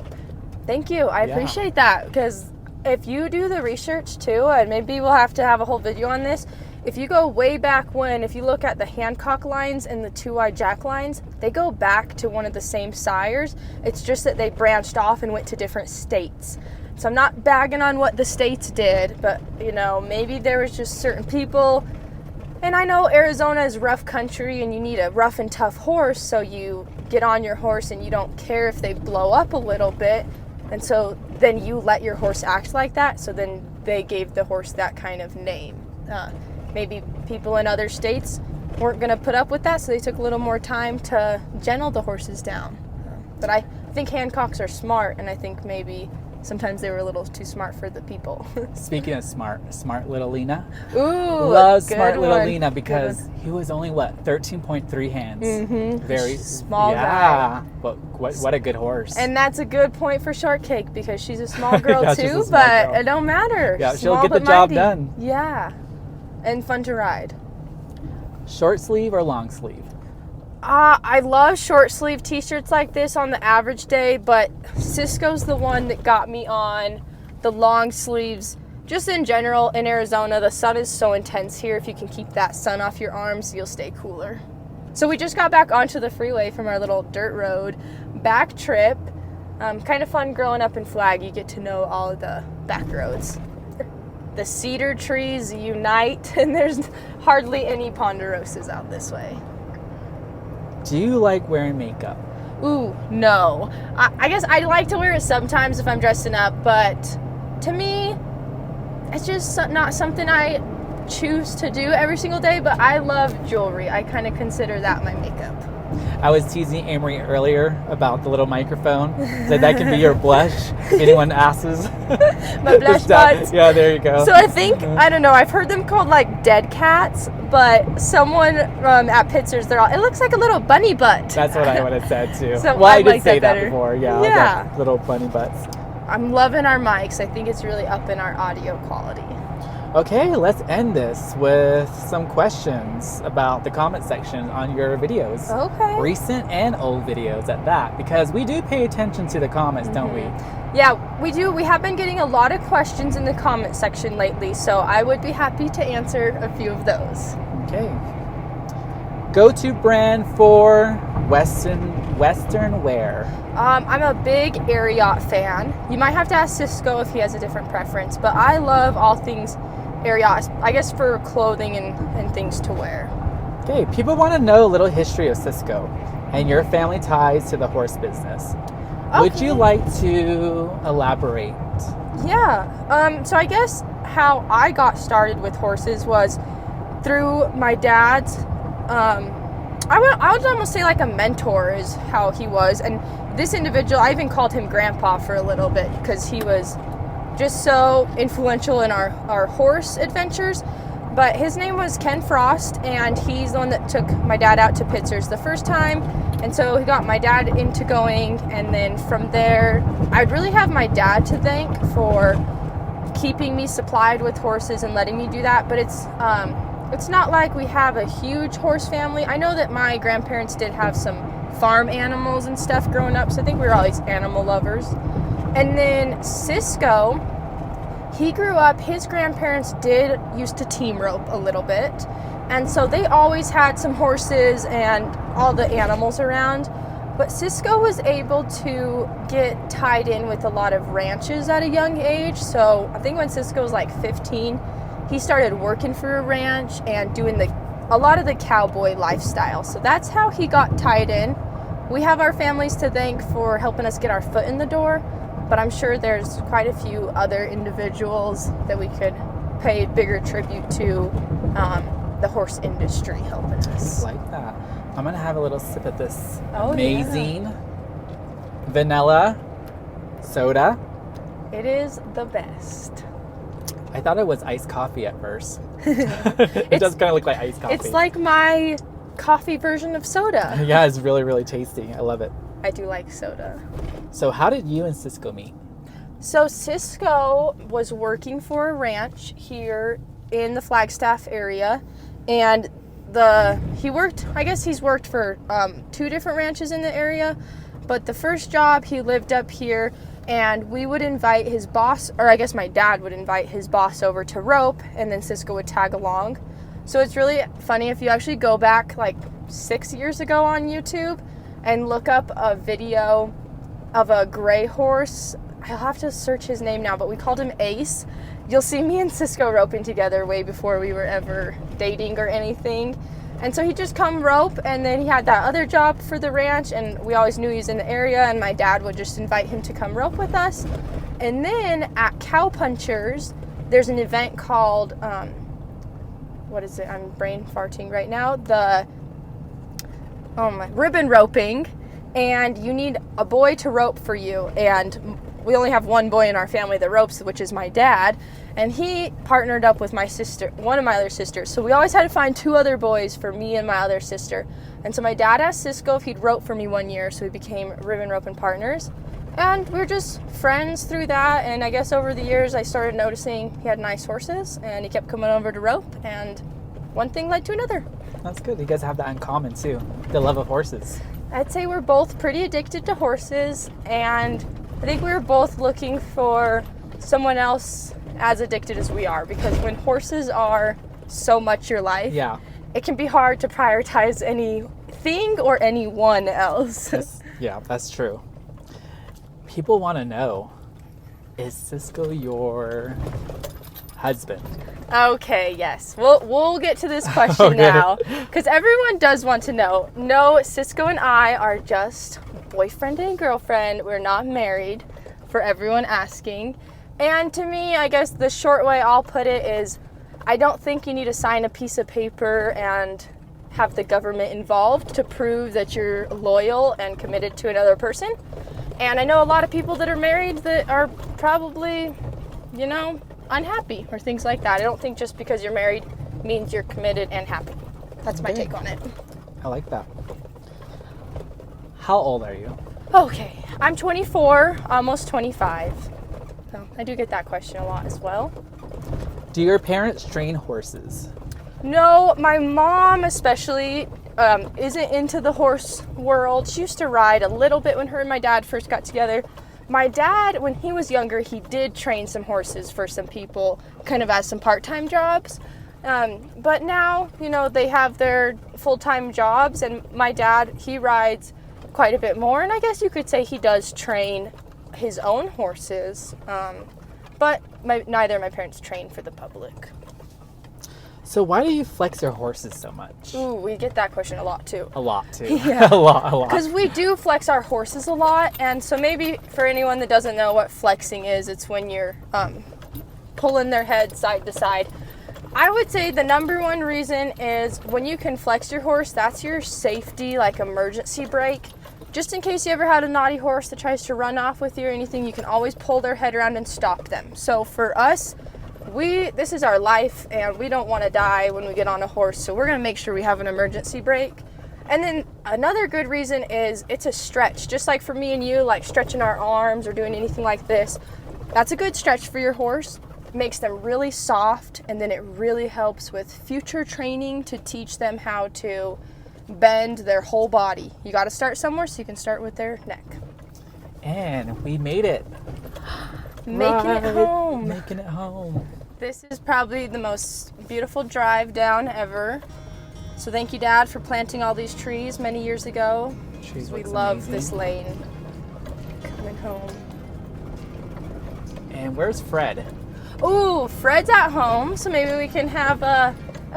Thank you. I Yeah. appreciate that, because if you do the research too, and maybe we'll have to have a whole video on this, if you go way back when, if you look at the Hancock lines and the Two-Eye Jack lines, they go back to one of the same sires. It's just that they branched off and went to different states. So I'm not bagging on what the states did, but you know, maybe there was just certain people. And I know Arizona is rough country and you need a rough and tough horse, so you get on your horse and you don't care if they blow up a little bit. And so then you let your horse act like that, so then they gave the horse that kind of name. Maybe people in other states weren't going to put up with that, so they took a little more time to gentle the horses down. But I think Hancocks are smart, and I think maybe sometimes they were a little too smart for the people. Speaking of smart little Lena. Ooh, Love good smart little one. Lena Good because one. he was only, what, 13.3 hands. Very Small yeah. But what a good horse. And that's a good point for Shortcake, because she's a small girl Yeah, she's a too, small but girl. it don't matter. Yeah, she'll Small get the but job mighty. done. Yeah. And fun to ride. Short sleeve or long sleeve? I love short sleeve t-shirts like this on the average day, but Cisco's the one that got me on the long sleeves. Just in general, in Arizona, the sun is so intense here. If you can keep that sun off your arms, you'll stay cooler. So we just got back onto the freeway from our little dirt road back trip. Kind of fun growing up in Flag. You get to know all of the back roads. The cedar trees unite, and there's hardly any ponderosas out this way. Do you like wearing makeup? Ooh, no. I guess I like to wear it sometimes if I'm dressing up, but to me, it's just not something I choose to do every single day, but I love jewelry. I kind of consider that my makeup. I was teasing Amry earlier about the little microphone. Said that can be your blush. Anyone asks. My blush buds. Yeah, there you go. So I think, I don't know, I've heard them called like dead cats, but someone at Pitzer's, it looks like a little bunny butt. That's what I would have said too. So well, I I did like say that that better. before. Yeah, Yeah. like little bunny butts. I'm loving our mics. I think it's really up in our audio quality. Okay, let's end this with some questions about the comment section on your videos. Okay. Recent and old videos at that, because we do pay attention to the comments, don't we? Yeah, we do. We have been getting a lot of questions in the comment section lately, so I would be happy to answer a few of those. Okay. Go-to brand for Western wear. I'm a big Ariat fan. You might have to ask Cisco if he has a different preference, but I love all things Ariat, I guess, for clothing and things to wear. Okay, people want to know a little history of Cisco and your family ties to the horse business. Would Okay. you like to elaborate? Yeah. So I guess how I got started with horses was through my dad's. I would almost say like a mentor is how he was, and this individual, I even called him Grandpa for a little bit because he was just so influential in our horse adventures. But his name was Ken Frost, and he's the one that took my dad out to Pitzer's the first time. And so he got my dad into going, and then from there, I'd really have my dad to thank for keeping me supplied with horses and letting me do that. But it's not like we have a huge horse family. I know that my grandparents did have some farm animals and stuff growing up, so I think we were always animal lovers. And then Cisco, he grew up, his grandparents used to team rope a little bit, and so they always had some horses and all the animals around. But Cisco was able to get tied in with a lot of ranches at a young age. So I think when Cisco was like 15, he started working for a ranch and doing a lot of the cowboy lifestyle. So that's how he got tied in. We have our families to thank for helping us get our foot in the door, but I'm sure there's quite a few other individuals that we could pay bigger tribute to the horse industry helping us. I like that. I'm gonna have a little sip of this Oh, amazing vanilla soda. It is the best. I thought it was iced coffee at first. It does kind of look like iced coffee. It's like my coffee version of soda. Yeah, it's really, really tasty. I love it. I do like soda. So how did you and Cisco meet? So Cisco was working for a ranch here in the Flagstaff area, and he's worked for 2 different ranches in the area, but the first job he lived up here, and we would invite his boss, or I guess my dad would invite his boss over to rope, and then Cisco would tag along. So it's really funny if you actually go back like 6 years ago on YouTube and look up a video of a gray horse. I'll have to search his name now, but we called him Ace. You'll see me and Cisco roping together way before we were ever dating or anything. And so he'd just come rope, and then he had that other job for the ranch, and we always knew he was in the area, and my dad would just invite him to come rope with us. And then at Cow Punchers, there's an event called, what is it? I'm brain farting right now. Ribbon roping, and you need a boy to rope for you, and we only have one boy in our family that ropes, which is my dad, and he partnered up with my sister, one of my other sisters, so we always had to find 2 other boys for me and my other sister. And so my dad asked Cisco if he'd rope for me one year, so we became ribbon roping partners, and we were just friends through that. And I guess over the years I started noticing he had nice horses, and he kept coming over to rope, and one thing led to another. That's good. You guys have that in common too, the love of horses. I'd say we're both pretty addicted to horses, and I think we were both looking for someone else as addicted as we are, because when horses are so much your life, Yeah. it can be hard to prioritize anything or anyone else. That's true. People want to know, is Cisco your husband? Okay, yes. We'll get to this question Okay. now, because everyone does want to know. No, Cisco and I are just boyfriend and girlfriend. We're not married, for everyone asking. And to me, I guess the short way I'll put it is, I don't think you need to sign a piece of paper and have the government involved to prove that you're loyal and committed to another person. And I know a lot of people that are married that are probably, unhappy or things like that. I don't think just because you're married means you're committed and happy. That's my Okay. take on it. I like that. How old are you? Okay, I'm 24, almost 25. So I do get that question a lot as well. Do your parents train horses? No, my mom especially isn't into the horse world. She used to ride a little bit when her and my dad first got together. My dad, when he was younger, he did train some horses for some people, kind of as some part-time jobs. But now, they have their full-time jobs, and my dad, he rides quite a bit more, and I guess you could say he does train his own horses. But neither of my parents train for the public. So why do you flex your horses so much? Ooh, we get that question a lot too. A lot too. Yeah. a lot. Because we do flex our horses a lot, and so maybe for anyone that doesn't know what flexing is, it's when you're pulling their head side to side. I would say the number one reason is when you can flex your horse, that's your safety, like emergency brake. Just in case you ever had a naughty horse that tries to run off with you or anything, you can always pull their head around and stop them. So for us, this is our life, and we don't want to die when we get on a horse, so we're going to make sure we have an emergency brake. And then another good reason is it's a stretch. Just like for me and you, like stretching our arms or doing anything like this, that's a good stretch for your horse. It makes them really soft, and then it really helps with future training to teach them how to bend their whole body. You got to start somewhere, so you can start with their neck. And we made it. Making it home. Making it home. This is probably the most beautiful drive down ever. So thank you, Dad, for planting all these trees many years ago. Trees We looks love amazing. this lane. Coming home. And where's Fred? Ooh, Fred's at home, so maybe we can have a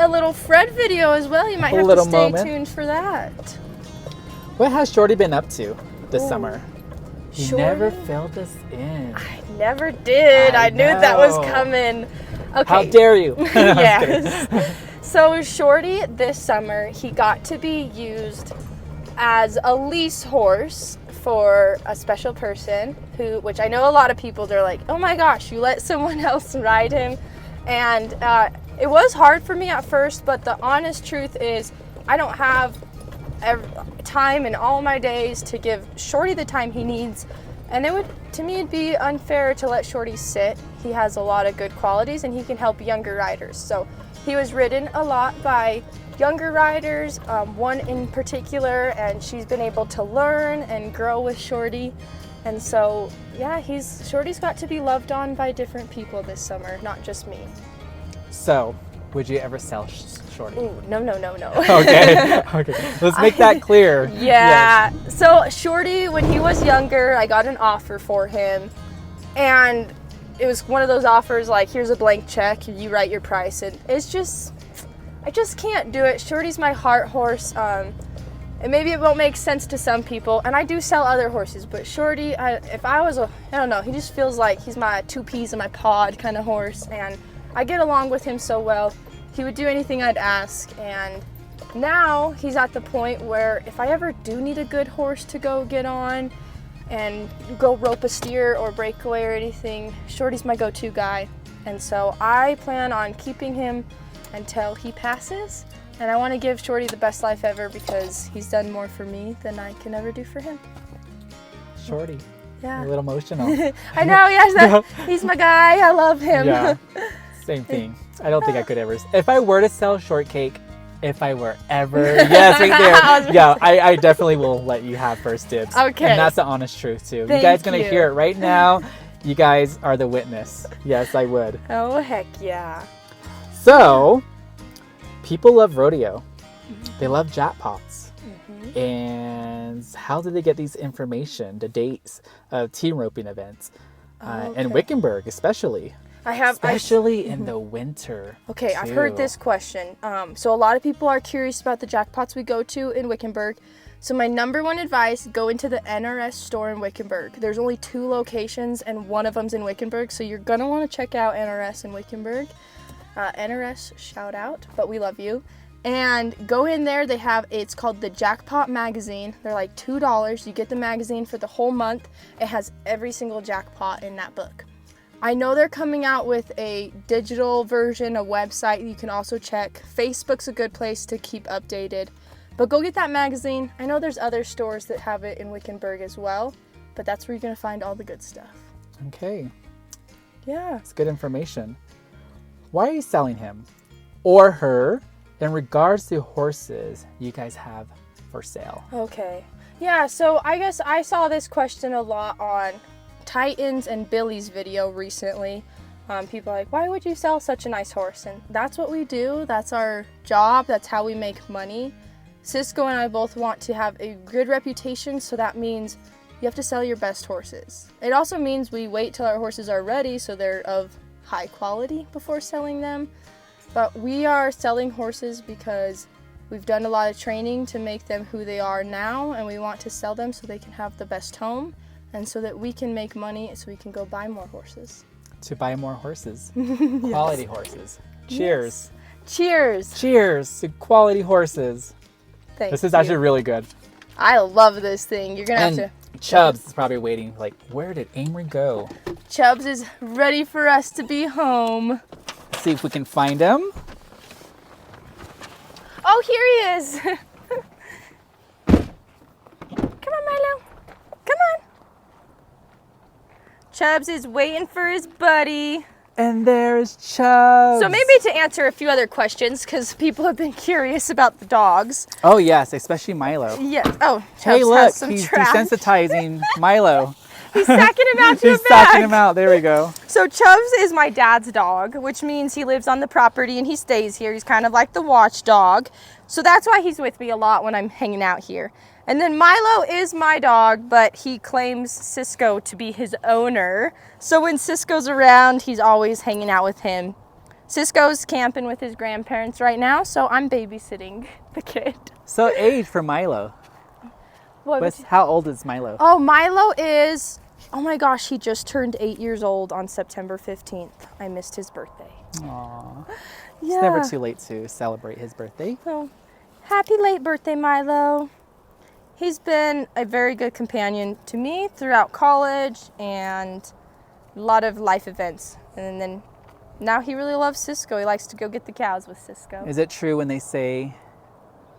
little Fred video as well. You might A have to little stay moment. tuned for that. What has Shorty been up to this Ooh. summer? You Shorty? never filled us in. I never did. I I knew that was know. coming. Okay. How dare you? I'm just Yes. So Shorty, this summer, he got to be used as a lease horse for a special person which I know a lot of people, they're like, oh my gosh, you let someone else ride him. And it was hard for me at first, but the honest truth is I don't have time in all my days to give Shorty the time he needs. And to me, it'd be unfair to let Shorty sit. He has a lot of good qualities and he can help younger riders. So he was ridden a lot by younger riders, one in particular, and she's been able to learn and grow with Shorty. And so, yeah, Shorty's got to be loved on by different people this summer, not just me. So, would you ever sell Shorty? Ooh, no. Okay. Let's make that clear. Yeah. Yes. So Shorty, when he was younger, I got an offer for him, and it was one of those offers like, here's a blank check, you write your price, and I just can't do it. Shorty's my heart horse, and maybe it won't make sense to some people, and I do sell other horses, but Shorty, I don't know, he just feels like he's my two peas in my pod kind of horse, and I get along with him so well. He would do anything I'd ask, and now he's at the point where if I ever do need a good horse to go get on and go rope a steer or breakaway or anything, Shorty's my go-to guy. And so I plan on keeping him until he passes, and I want to give Shorty the best life ever because he's done more for me than I can ever do for him. Shorty. Yeah. You're a little emotional. I know, yes, he's my guy, I love him. Yeah. Same thing. I don't think I could ever. If I were to sell Shortcake, yes, right there. Yeah, I definitely will let you have first dibs. Okay. And that's the honest truth too. Thank you guys gonna you. hear it right now. You guys are the witness. Yes, I would. Oh, heck yeah. So, people love rodeo. They love jackpots. And how do they get these information, the dates of team roping events? And Wickenburg especially. Especially in the winter. Okay, too. I've heard this question. So a lot of people are curious about the jackpots we go to in Wickenburg. So my number one advice, go into the NRS store in Wickenburg. There's only 2 locations and one of them's in Wickenburg. So you're gonna wanna check out NRS in Wickenburg. NRS, shout out, but we love you. And go in there, it's called the Jackpot Magazine. They're like $2. You get the magazine for the whole month. It has every single jackpot in that book. I know they're coming out with a digital version, a website you can also check. Facebook's a good place to keep updated. But go get that magazine. I know there's other stores that have it in Wickenburg as well, but that's where you're gonna find all the good stuff. Okay. Yeah. It's good information. Why are you selling him or her in regards to horses you guys have for sale? Okay. Yeah, so I guess I saw this question a lot on Titan's and Billy's video recently. People are like, why would you sell such a nice horse? And that's what we do. That's our job. That's how we make money. Cisco and I both want to have a good reputation, so that means you have to sell your best horses. It also means we wait till our horses are ready so they're of high quality before selling them. But we are selling horses because we've done a lot of training to make them who they are now, and we want to sell them so they can have the best home and so that we can make money so we can go buy more horses. To buy more horses. Quality horses. Cheers. Yes. Cheers. Cheers to quality horses. Thank This is you. actually really good. I love this thing. You're gonna have to. Chubbs is probably waiting, like, where did Amry go? Chubbs is ready for us to be home. Let's see if we can find him. Oh, here he is. Come on, Milo. Come on. Chubbs is waiting for his buddy. And there's Chubbs. So maybe to answer a few other questions, because people have been curious about the dogs. Oh, yes, especially Milo. Yes. Oh, Chubbs Hey, look, has some he's trash. desensitizing Milo. He's sacking him out to He's a bag. sucking him out. There we go. So Chubbs is my dad's dog, which means he lives on the property and he stays here. He's kind of like the watchdog. So that's why he's with me a lot when I'm hanging out here. And then Milo is my dog, but he claims Cisco to be his owner. So when Cisco's around, he's always hanging out with him. Cisco's camping with his grandparents right now, so I'm babysitting the kid. So age for Milo. How old is Milo? Oh, Milo is, oh my gosh, he just turned 8 years old on September 15th. I missed his birthday. Aww. It's never too late to celebrate his birthday. So, happy late birthday, Milo. He's been a very good companion to me throughout college and a lot of life events. And then now he really loves Cisco. He likes to go get the cows with Cisco. Is it true when they say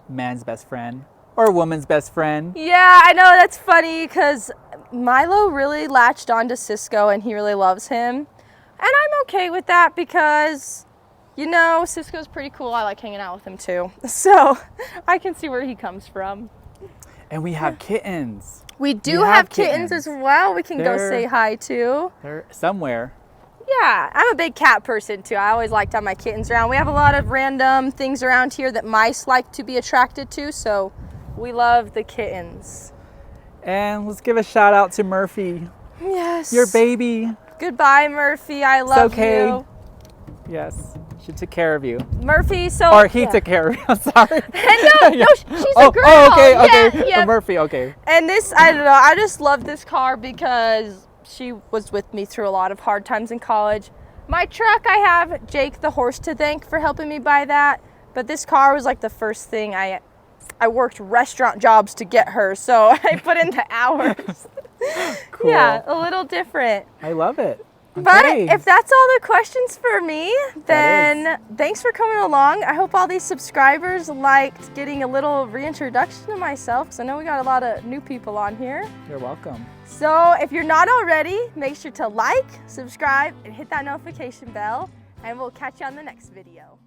man's best friend or woman's best friend? Yeah, I know, that's funny because Milo really latched onto Cisco and he really loves him. And I'm okay with that because, you know, Cisco's pretty cool. I like hanging out with him too. So I can see where he comes from. And we have kittens. We do have kittens as well. We can go say hi to. They're somewhere. Yeah, I'm a big cat person too. I always like to have my kittens around. We have a lot of random things around here that mice like to be attracted to, so we love the kittens. And let's give a shout out to Murphy. Yes. Your baby. Goodbye, Murphy. I love you. Yes, she took care of you. Murphy, so... Or he took care of you, I'm sorry. no, she's a girl. Oh, okay. Yeah. Murphy, okay. And this, I don't know, I just love this car because she was with me through a lot of hard times in college. My truck, I have Jake the horse to thank for helping me buy that. But this car was like the first thing I worked restaurant jobs to get her, so I put in the hours. Cool. Yeah, a little different. I love it. But Okay. if that's all the questions for me, then thanks for coming along. I hope all these subscribers liked getting a little reintroduction to myself, because I know we got a lot of new people on here. You're welcome. So if you're not already, make sure to like, subscribe, and hit that notification bell, and we'll catch you on the next video.